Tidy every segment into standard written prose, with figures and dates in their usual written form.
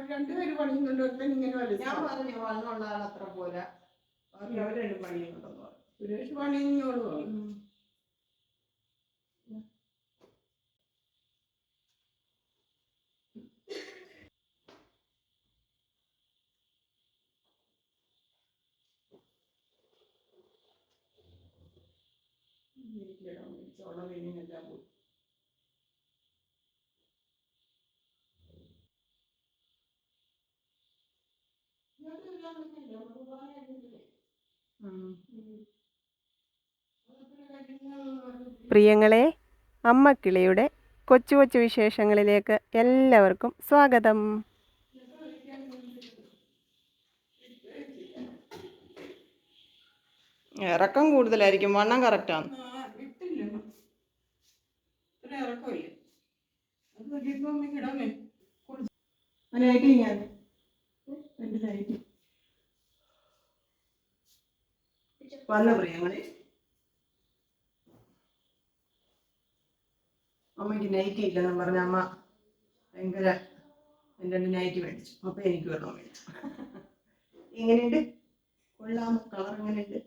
രണ്ടുപേര് പണിയുന്നുണ്ട്. ഞാൻ പറഞ്ഞു വന്നുള്ള ആൾ അത്ര പോരാ, ബാക്കി അവർ രണ്ടും പണിയുന്നുണ്ടെന്ന് പറഞ്ഞു. സുരേഷ് പണിഞ്ഞോളൂ. ചോളം വീണിനെല്ലാം പോയി. പ്രിയങ്ങളെ, അമ്മക്കിളിയുടെ കൊച്ചു കൊച്ചു വിശേഷങ്ങളിലേക്ക് എല്ലാവർക്കും സ്വാഗതം. ഇറക്കം കൂടുതലായിരിക്കും, വണ്ണം കറക്റ്റാണ്. വന്ന പ്രിയങ്ങളെ, അമ്മയ്ക്ക് നൈറ്റി ഇല്ലെന്നും പറഞ്ഞ അമ്മ ഭയങ്കര എൻ്റെ നൈറ്റി മേടിച്ചു. അപ്പൊ എനിക്ക് വെള്ളം മേടിച്ചു. എങ്ങനെയുണ്ട്? കൊള്ളാം. കളർ എങ്ങനെയുണ്ട്?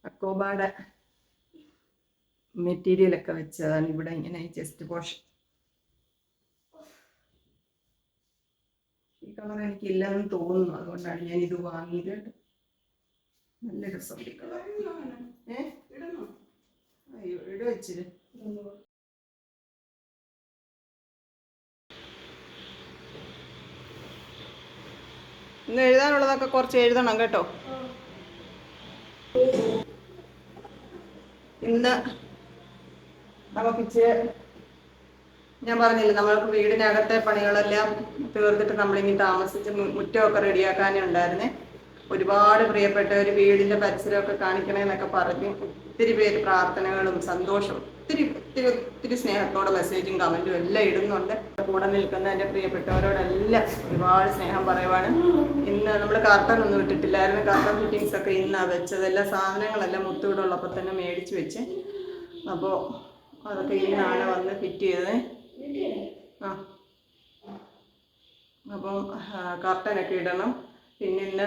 അക്കോബാടെ മെറ്റീരിയലൊക്കെ വെച്ചതാണ് ഇവിടെ ഇങ്ങനെ ചെസ്റ്റ് പോർഷൻ. ഈ കളർ എനിക്ക് ഇല്ലെന്ന് തോന്നുന്നു, അതുകൊണ്ടാണ് ഞാൻ ഇത് വാങ്ങിയത്. നല്ല രസമുണ്ട് ഈ കളർ. ഇവിടെ വെച്ചിട്ട് ഇന്ന് എഴുതാനുള്ളതൊക്കെ കുറച്ച് എഴുതണം കേട്ടോ. ഇന്ന് നമുക്കിച്ച് ഞാൻ പറഞ്ഞില്ല, നമ്മൾക്ക് വീടിനകത്തെ പണികളെല്ലാം തീർത്തിട്ട് നമ്മളിങ്ങനെ താമസിച്ച് മുറ്റമൊക്കെ റെഡിയാക്കാനേ ഉണ്ടായിരുന്നേ. ഒരുപാട് പ്രിയപ്പെട്ടവർ വീടിൻ്റെ പരിസരമൊക്കെ കാണിക്കണേന്നൊക്കെ പറഞ്ഞ് ഒത്തിരി പേര് പ്രാർത്ഥനകളും സന്തോഷവും ഒത്തിരി സ്നേഹത്തോടെ മെസ്സേജും കമൻറ്റും എല്ലാം ഇടുന്നുണ്ട്. കൂടെ നിൽക്കുന്ന എൻ്റെ പ്രിയപ്പെട്ടവരോടെല്ലാം ഒരുപാട് സ്നേഹം പറയുവാണ്. ഇന്ന് നമ്മൾ കർട്ടൻ ഒന്നും ഇട്ടിട്ടില്ലായിരുന്നു. കർട്ടൻ ഫിറ്റിങ്സൊക്കെ ഇന്നാണ് വെച്ചത്. എല്ലാ സാധനങ്ങളെല്ലാം മുത്തൂടുള്ളപ്പോൾ തന്നെ മേടിച്ച് വെച്ച്. അപ്പോൾ അതൊക്കെ ഇന്നാണ് വന്ന് ഫിറ്റ് ചെയ്തത്. അപ്പം കർട്ടനൊക്കെ ഇടണം. പിന്നെ ഇന്ന്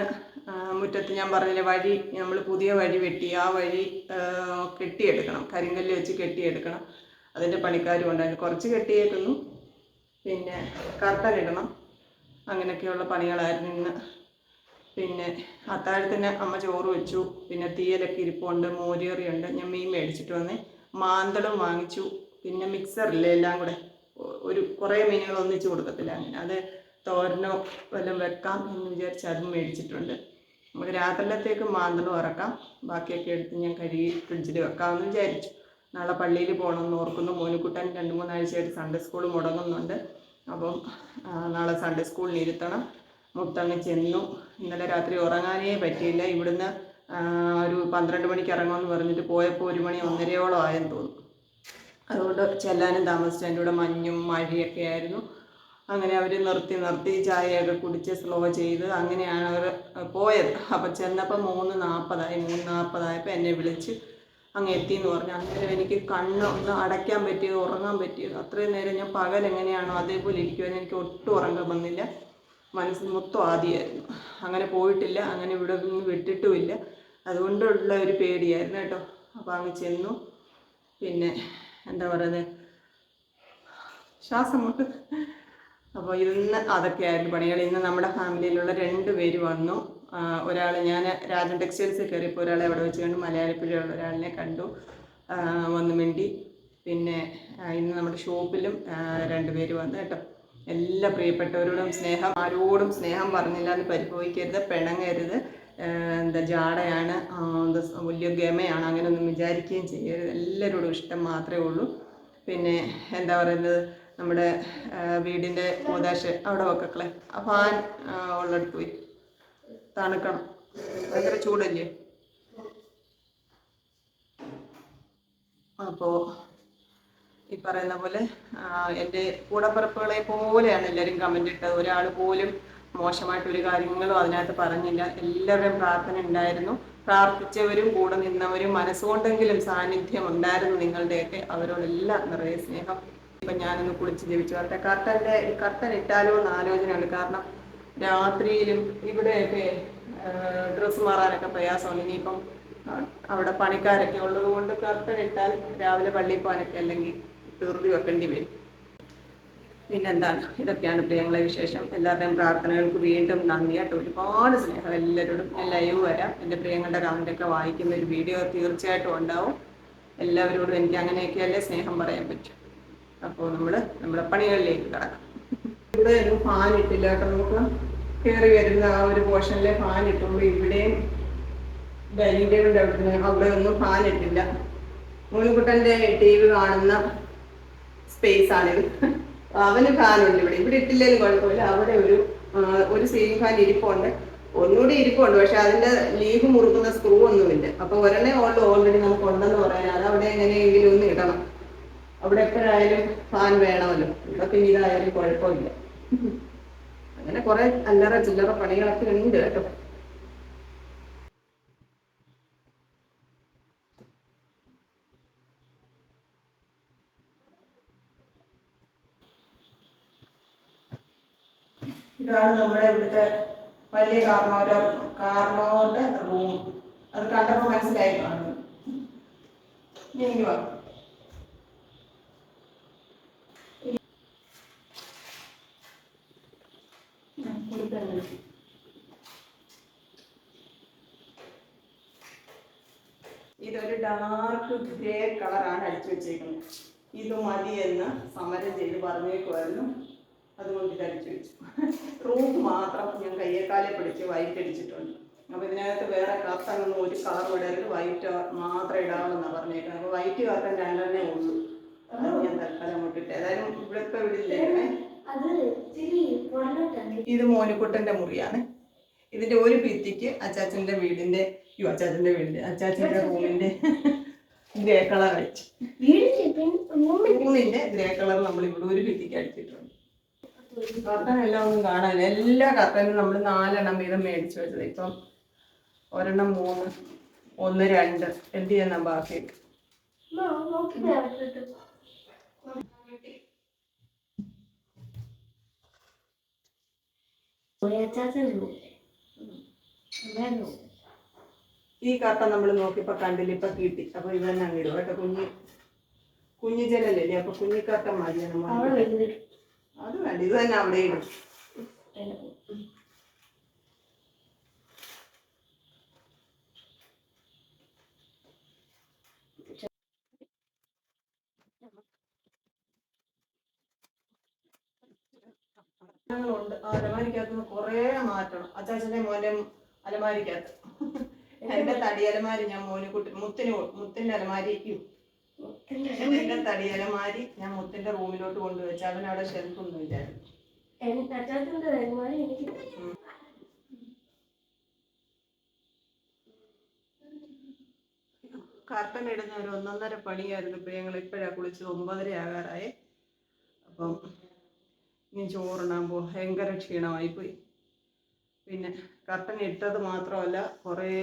മുറ്റത്ത് ഞാൻ പറഞ്ഞില്ലേ, വഴി നമ്മൾ പുതിയ വഴി വെട്ടി ആ വഴി കെട്ടിയെടുക്കണം. കരിങ്കല്ല് വെച്ച് കെട്ടിയെടുക്കണം. അതിൻ്റെ പണിക്കാരും ഉണ്ടായിരുന്നു. കുറച്ച് കെട്ടിയേക്കുന്നു. പിന്നെ കർട്ടൻ ഇടണം. അങ്ങനെയൊക്കെയുള്ള പണികളായിരുന്നു ഇന്ന്. പിന്നെ അത്താഴത്തിന് അമ്മ ചോറ് വെച്ചു. പിന്നെ തീയലൊക്കെ ഇരിപ്പുണ്ട്, മോരുകറിയുണ്ട്. ഞാൻ മീൻ മേടിച്ചിട്ട് വന്നേ. മാന്തളും വാങ്ങിച്ചു. പിന്നെ മിക്സറില്ലേ, എല്ലാം കൂടെ കുറേ മീനുകൾ ഒന്നിച്ച് കൊടുക്കത്തില്ല, അങ്ങനെ അത് തോരനോ വല്ലതും വെക്കാം എന്ന് വിചാരിച്ച് അതും മേടിച്ചിട്ടുണ്ട്. നമുക്ക് രാത്രിയിലത്തേക്ക് മാന്തളും ഇറക്കാം. ബാക്കിയൊക്കെ എടുത്ത് ഞാൻ കഴുകി ഫ്രിഡ്ജിൽ വെക്കാമെന്ന് വിചാരിച്ചു. നാളെ പള്ളിയിൽ പോകണമെന്ന് ഓർക്കുന്നു. മോനുക്കുട്ടൻ 2-3 ആഴ്ചയായിട്ട് സൺഡേ സ്കൂൾ മുടങ്ങുന്നുണ്ട്. അപ്പം നാളെ സൺഡേ സ്കൂളിൽ ഇരുത്തണം. മുത്തങ്ങ് ചെന്നു. ഇന്നലെ രാത്രി ഉറങ്ങാനേ പറ്റിയില്ല. ഇവിടുന്ന് ഒരു 12 മണിക്ക് ഇറങ്ങുമെന്ന് പറഞ്ഞിട്ട് പോയപ്പോൾ 1 മണി 1:30 ആയെന്ന് തോന്നുന്നു. അതുകൊണ്ട് ചെല്ലാനും താമസിച്ചു. അതിൻ്റെ കൂടെ മഞ്ഞും മഴയൊക്കെ ആയിരുന്നു. അങ്ങനെ അവർ നിർത്തി ചായയൊക്കെ കുടിച്ച് സ്ലോ ചെയ്ത് അങ്ങനെയാണ് അവർ പോയത്. അപ്പം ചെന്നപ്പോൾ 3:40 എന്നെ വിളിച്ച് അങ്ങ് എത്തിയെന്ന് പറഞ്ഞു. അന്നേരം എനിക്ക് കണ്ണൊന്ന് അടയ്ക്കാൻ പറ്റിയത്, ഉറങ്ങാൻ പറ്റിയത്. അത്രയും നേരം ഞാൻ പകൽ എങ്ങനെയാണോ അതേപോലെ ഇരിക്കുവായിരുന്നു. എനിക്ക് ഒട്ടും ഉറങ്ങാൻ വന്നില്ല. മനസ്സിൽ മൊത്തം ആദ്യമായിരുന്നു. അങ്ങനെ പോയിട്ടില്ല, അങ്ങനെ ഇവിടെ ഒന്നും വിട്ടിട്ടുമില്ല. അതുകൊണ്ടുള്ള ഒരു പേടിയായിരുന്നു കേട്ടോ. അപ്പോൾ അങ്ങ് ചെന്നു. പിന്നെ എന്താ പറയുന്നത്, ശ്വാസം മുട്ട്. അപ്പോൾ ഇന്ന് അതൊക്കെയായിരുന്നു പണികൾ. ഇന്ന് നമ്മുടെ ഫാമിലിയിലുള്ള 2 പേര് വന്നു. ഒരാൾ ഞാൻ രാജൻ ടെക്സ്റ്റൈൽസിൽ കയറിയപ്പോൾ ഒരാളെ അവിടെ വെച്ച് കണ്ടു. മലയാളിപ്പുഴയുള്ള ഒരാളിനെ കണ്ടു, വന്ന് മിണ്ടി. പിന്നെ ഇന്ന് നമ്മുടെ ഷോപ്പിലും 2 പേര് വന്നു കേട്ടോ. എല്ലാ പ്രിയപ്പെട്ടവരോടും സ്നേഹം, ആരോടും സ്നേഹം പറഞ്ഞില്ല എന്ന് പരിഭവിക്കരുത്, പിണങ്ങരുത്. എന്താ ജാടയാണ്, വലിയ ഗമയാണ്, അങ്ങനെയൊന്നും വിചാരിക്കുകയും ചെയ്യരുത്. എല്ലാവരോടും ഇഷ്ടം മാത്രമേ ഉള്ളൂ. പിന്നെ എന്താ പറയുന്നത്, നമ്മുടെ വീടിൻ്റെ പൂതാശ് അവിടെ വെക്കക്കളെ, ആ ഫാൻ ഉള്ളിടത്ത് പോയി തണുക്കണം. ഭയങ്കര ചൂടല്ലേ. അപ്പോൾ ഈ പറയുന്ന പോലെ എൻ്റെ കൂടപ്പിറപ്പുകളെ പോലെയാണ് എല്ലാവരും കമൻ്റ് ഇട്ടത്. ഒരാൾ പോലും മോശമായിട്ടൊരു കാര്യങ്ങളും അതിനകത്ത് പറഞ്ഞില്ല. എല്ലാവരുടെയും പ്രാർത്ഥന ഉണ്ടായിരുന്നു. പ്രാർത്ഥിച്ചവരും കൂടെ നിന്നവരും മനസ്സുകൊണ്ടെങ്കിലും സാന്നിധ്യം ഉണ്ടായിരുന്നു നിങ്ങളുടെയൊക്കെ. അവരോടെല്ലാം നിറയെ സ്നേഹം. ഇപ്പം ഞാനൊന്ന് കുളിച്ച് ജപിച്ചു വരട്ടെ. കർട്ടൻ ഇട്ടാലോ എന്ന് ആലോചനയുണ്ട്. കാരണം രാത്രിയിലും ഇവിടെയൊക്കെ ഡ്രസ്സ് മാറാനൊക്കെ പ്രയാസമാണ്. ഇനിയിപ്പം അവിടെ പണിക്കാരൊക്കെ ഉള്ളത് കൊണ്ട് കർട്ടൻ ഇട്ടാൽ രാവിലെ പള്ളിയിൽ പോകാനൊക്കെ അല്ലെങ്കിൽ തീർത്തി വെക്കേണ്ടി വരും. പിന്നെന്താണ്, ഇതൊക്കെയാണ് പ്രിയങ്ങളെ വിശേഷം. എല്ലാവരുടെയും പ്രാർത്ഥനകൾക്ക് വീണ്ടും നന്ദിയായിട്ട് ഒരുപാട് സ്നേഹം എല്ലാവരോടും. ഞാൻ ലൈവ് വരാം. എൻ്റെ പ്രിയങ്ങളുടെ കമൻ്റൊക്കെ വായിക്കുന്ന ഒരു വീഡിയോ തീർച്ചയായിട്ടും ഉണ്ടാവും. എല്ലാവരോടും എനിക്ക് അങ്ങനെയൊക്കെയല്ലേ സ്നേഹം പറയാൻ പറ്റും. അപ്പോൾ നമ്മുടെ പണികളിലേക്ക് കിടക്കാം. ഇവിടെ ഒരു ഫാൻ ഇട്ടില്ല കേട്ടോ. നമുക്ക് കയറി വരുന്ന ആ ഒരു പോർഷനിലെ ഫാൻ ഇട്ടുള്ളൂ. ഇവിടെയും ഡൈനിങ് ടേബിളിൻ്റെ അവിടെ ഒന്നും ഫാൻ ഇട്ടില്ല. മോനുകുട്ടൻ്റെ TV കാണുന്ന സ്പേസ് ആണിത്. അവന് ഫാനുണ്ട് ഇവിടെ ഇട്ടില്ലേലും കുഴപ്പമില്ല. അവിടെ ഒരു സീലിംഗ് ഫാൻ ഇരിപ്പുണ്ട്, ഒന്നുകൂടി ഇരിപ്പുണ്ട്. പക്ഷെ അതിന്റെ ലീഫ് മുറുക്കുന്ന സ്ക്രൂ ഒന്നുമില്ല. അപ്പൊ ഒരെണ്ണേ ഓൾറെഡി നമുക്ക് ഉണ്ടെന്ന് പറയാൻ, അതവിടെ എങ്ങനെയെങ്കിലും ഒന്ന് ഇടണം. അവിടെ എപ്പോഴായാലും ഫാൻ വേണമല്ലോ. ഇവിടെ പിന്നെ ഇതായാലും കുഴപ്പമില്ല. അങ്ങനെ കുറെ അല്ലറ ചില്ലറ പണികളൊക്കെ ഉണ്ട് കേട്ടോ. ഇതാണ് നമ്മുടെ ഇവിടുത്തെ വലിയ കാർണോരുടെ റൂം. അത് കണ്ടപ്പോൾ മനസ്സിലായി കാണുന്നു. വാ. ഇതൊരു ഡാർക്ക് ഗ്രേ കളറാണ് അടിച്ചു വെച്ചേക്കുന്നത്. ഇത് മതിയെന്ന് സമരം ചെയ്ത് പറഞ്ഞേക്കുമായിരുന്നു. അതുകൊണ്ട് ഇത് അടിച്ചു വെച്ചു. റൂഫ് മാത്രം ഞാൻ കയ്യേക്കാലെ പിടിച്ച് വൈറ്റ് അടിച്ചിട്ടുണ്ട്. അപ്പോൾ ഇതിനകത്ത് വേറെ കർട്ടനൊന്നും ഒരു കളർ ഇടരുത്, വൈറ്റ് മാത്രം ഇടാമെന്നാണ് പറഞ്ഞേക്കുന്നത്. അപ്പോൾ വൈറ്റ് കർട്ടൻ രണ്ടെണ്ണേ ഉള്ളൂ. അത് ഞാൻ തൽക്കാലം മുട്ടിട്ട് ഏതായാലും ഇവിടെ ഇപ്പം ഇവിടില്ലേ. ഇത് മോനുകുട്ടൻ്റെ മുറിയാണ്. ഇതിന്റെ ഒരു ഭിത്തിക്ക് അച്ചാച്ചൻ്റെ റൂമിന്റെ ഗ്രേ കളർ അടിച്ചു. റൂമിന്റെ ഗ്രേ കളർ നമ്മൾ ഇവിടെ ഒരു ഭിത്തിക്ക് അടിച്ചിട്ടുണ്ട്. കർട്ടൻ എല്ലാം ഒന്നും കാണാനില്ല. എല്ലാ കർട്ടനും നമ്മൾ 4 എണ്ണം വീതം മേടിച്ചു വെച്ചത്. ഇപ്പം 1 എണ്ണം 3, 1, 2 എന്ത് ചെയ്യുന്ന ബാക്കിയൊക്കെ. ഈ കർട്ടൻ നമ്മൾ നോക്കിയപ്പോ കണ്ടില്ല, ഇപ്പൊ കിട്ടി. അപ്പൊ ഇത് തന്നെ അങ്ങിടും കേട്ടോ. കുഞ്ഞു ജനലല്ലേ, അപ്പൊ കുഞ്ഞിക്കർട്ടൻ മതിയാണ്. അത് വേണ്ട, ഇത് തന്നെ അവിടെ ഇടും. ഉണ്ട്. ആ അലമാരിക്കകത്ത് കുറേ മാറ്റണം. അച്ചാച്ചന്റെ മോന്റെ അലമാരിക്കകത്ത് എന്റെ തടി അലമാരി ഞാൻ മുത്തിന്റെ അലമാരിക്കും എന്റെ തടി അലമാരി ഞാൻ മുത്തിന്റെ റൂമിലോട്ട് കൊണ്ടുവച്ചു. അവനവിടെ ഷെൽഫൊന്നും ഇല്ലായിരുന്നു. കർട്ടൻ ഇടുന്ന ഒരു 1.5 പണിയായിരുന്നു. ഇപ്പൊ ഞങ്ങൾ ഇപ്പോഴാ കുളിച്ചത്. 9:30 ആകാറായി. അപ്പം ഇനി ചോറിടാൻ ഭയങ്കര ക്ഷീണമായിപ്പോയി. പിന്നെ കർട്ടൻ ഇട്ടത് മാത്രമല്ല, കുറേ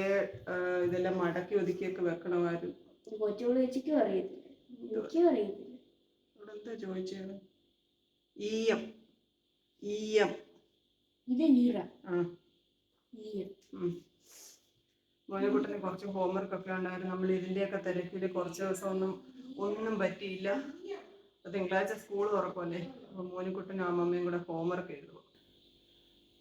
ഇതെല്ലാം മടക്കി ഒതുക്കിയൊക്കെ വെക്കണമായിരുന്നു. ഇവിടെ എന്താ ചോദിച്ചത്? ഈയം മോനുകുട്ടന് കുറച്ച് ഹോംവർക്ക് ഒക്കെ ഉണ്ടായിരുന്നു. നമ്മൾ ഇതിൻ്റെയൊക്കെ തിരക്കിൽ കുറച്ച് ദിവസം ഒന്നും പറ്റിയില്ല. തിങ്കളാഴ്ച സ്കൂൾ തുറക്കുമല്ലേ. അപ്പോൾ മോനുകുട്ടനും അമ്മമ്മയും കൂടെ ഹോംവർക്ക് എഴുതും.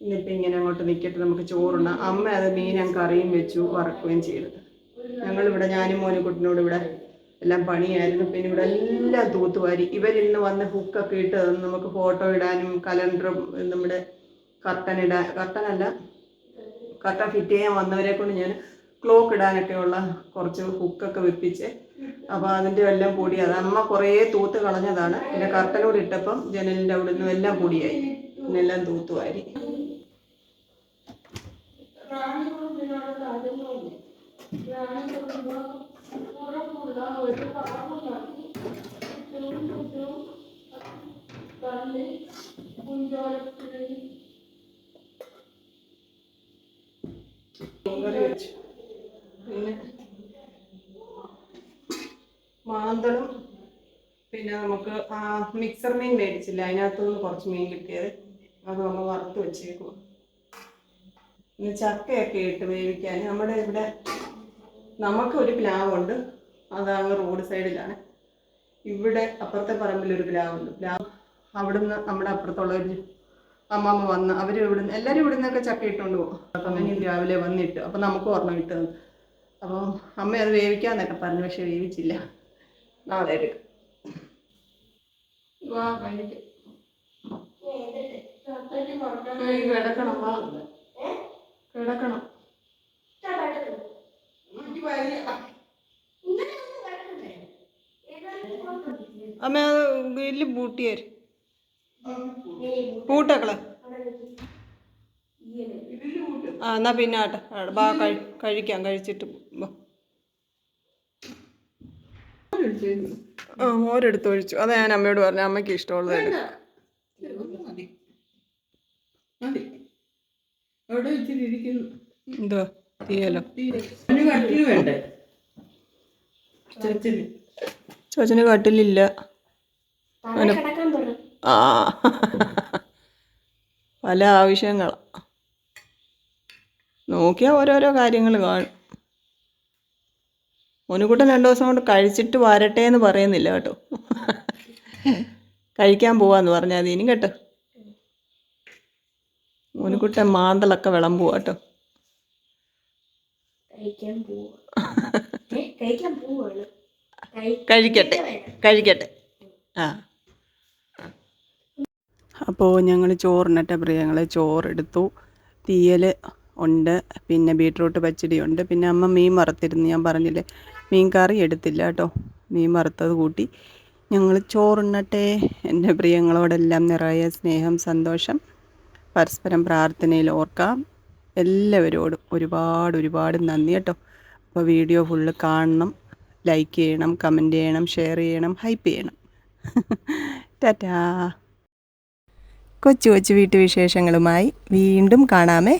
ഇന്നിപ്പോൾ ഇങ്ങനെ അങ്ങോട്ട് നിൽക്കട്ടെ, നമുക്ക് ചോറുണ്ണാം. അമ്മ അത് മീൻ കറിയും വെച്ചു, വറക്കുകയും ചെയ്തു. ഞങ്ങളിവിടെ ഞാനും മോനുകുട്ടനോട് ഇവിടെ എല്ലാം പണിയായിരുന്നു. പിന്നെ ഇവിടെ എല്ലാം തൂത്തുവാരി. ഇവരിന്ന് വന്ന് ഹുക്കൊക്കെ ഇട്ട് നമുക്ക് ഫോട്ടോ ഇടാനും കലണ്ടറും നമ്മുടെ കർട്ടൻ ഫിറ്റ് ചെയ്യാൻ വന്നവരെ കൊണ്ട് ഞാൻ ക്ലോക്ക് ഇടാനൊക്കെയുള്ള കുറച്ച് ഹുക്കൊക്കെ വെപ്പിച്ച്. അപ്പോൾ അതിൻ്റെ എല്ലാം പൊടി, അത് അമ്മ കുറേ തൂത്ത് കളഞ്ഞതാണ്. പിന്നെ കർട്ടനോട് ഇട്ടപ്പം ജനലിൻ്റെ അവിടെ നിന്നും എല്ലാം പൊടിയായി. പിന്നെല്ലാം തൂത്തുവാരി. മീൻകറി വെച്ചു. പിന്നെ മാന്തളും പിന്നെ നമുക്ക് മിക്സർ മീൻ മേടിച്ചില്ല, അതിനകത്തുനിന്ന് കുറച്ച് മീൻ കിട്ടിയത്, അത് നമ്മൾ വറുത്ത് വെച്ചേക്കും. ഇനി ചക്കയൊക്കെ ഇട്ട് വേവിക്കാൻ. നമ്മുടെ ഇവിടെ നമുക്കൊരു പ്ലാവുണ്ട്, അതങ്ങ് റോഡ് സൈഡിലാണ്. ഇവിടെ അപ്പുറത്തെ പറമ്പിലൊരു പ്ലാവുണ്ട്. പ്ലാവ് അവിടുന്ന് നമ്മുടെ അപ്പുറത്തുള്ളൊരു അമ്മമ്മ വന്ന് അവർ ഇവിടുന്ന് എല്ലാവരും ഇവിടുന്നൊക്കെ ചക്ക ഇട്ടുകൊണ്ട് പോകും. അങ്ങനെ രാവിലെ വന്നിട്ട് അപ്പം നമുക്ക് ഓർമ്മ കിട്ടുന്നത്. അപ്പം അമ്മ അത് വേവിക്കാന്നൊക്കെ പറഞ്ഞു, പക്ഷെ വേവിച്ചില്ല. നാളെ എടുക്കും. വാ കഴിക്കും. കിടക്കണം, വാ കിടക്കണം. അമ്മ അത് ഗ്രില്ല് പൂട്ടിയാര് പൂട്ടക്കളെ. എന്നാ പിന്നെ ആട്ടെ, ബാ കഴിക്കാം, കഴിച്ചിട്ട് മോരെടുത്ത് ഒഴിച്ചു. അതാ ഞാൻ അമ്മയോട് പറഞ്ഞു, അമ്മയ്ക്ക് ഇഷ്ടമുള്ളത് എന്തോ തീയലോ. ചോച്ചന് കട്ടിലില്ല. ആ പല ആവശ്യങ്ങളാ, നോക്കിയാൽ ഓരോരോ കാര്യങ്ങൾ കാണും. മോനുകുട്ടൻ 2 ദിവസം കൊണ്ട് കഴിച്ചിട്ട് വരട്ടെ എന്ന് പറയുന്നില്ല കേട്ടോ. കഴിക്കാൻ പോവാന്ന് പറഞ്ഞാൽ മതി ഇനി കേട്ടോ. മോനുകുട്ടൻ മാന്തളൊക്കെ വിളമ്പുക കേട്ടോ. കഴിക്കട്ടെ. ആ അപ്പോൾ ഞങ്ങൾ ചോറിനട്ടെ പ്രിയങ്ങൾ. ചോറെടുത്തു, തീയൽ ഉണ്ട്, പിന്നെ ബീട്രൂട്ട് പച്ചടി ഉണ്ട്, പിന്നെ അമ്മ മീൻ വറുത്തിരുന്നു. ഞാൻ പറഞ്ഞില്ലേ, മീൻ കറി എടുത്തില്ല കേട്ടോ. മീൻ വറുത്തത് കൂട്ടി ഞങ്ങൾ ചോറുണ്ണട്ടെ. എൻ്റെ പ്രിയങ്ങളോടെല്ലാം നിറയെ സ്നേഹം, സന്തോഷം, പരസ്പരം പ്രാർത്ഥനയിൽ ഓർക്കാം. എല്ലാവരോടും ഒരുപാട് നന്ദി കേട്ടോ. അപ്പോൾ വീഡിയോ ഫുള്ള് കാണണം, ലൈക്ക് ചെയ്യണം, കമൻറ്റ് ചെയ്യണം, ഷെയർ ചെയ്യണം, ഹൈപ്പ് ചെയ്യണം. ടാറ്റാ. കൊച്ചു വീട്ടുവിശേഷങ്ങളുമായി വീണ്ടും കാണാമേ.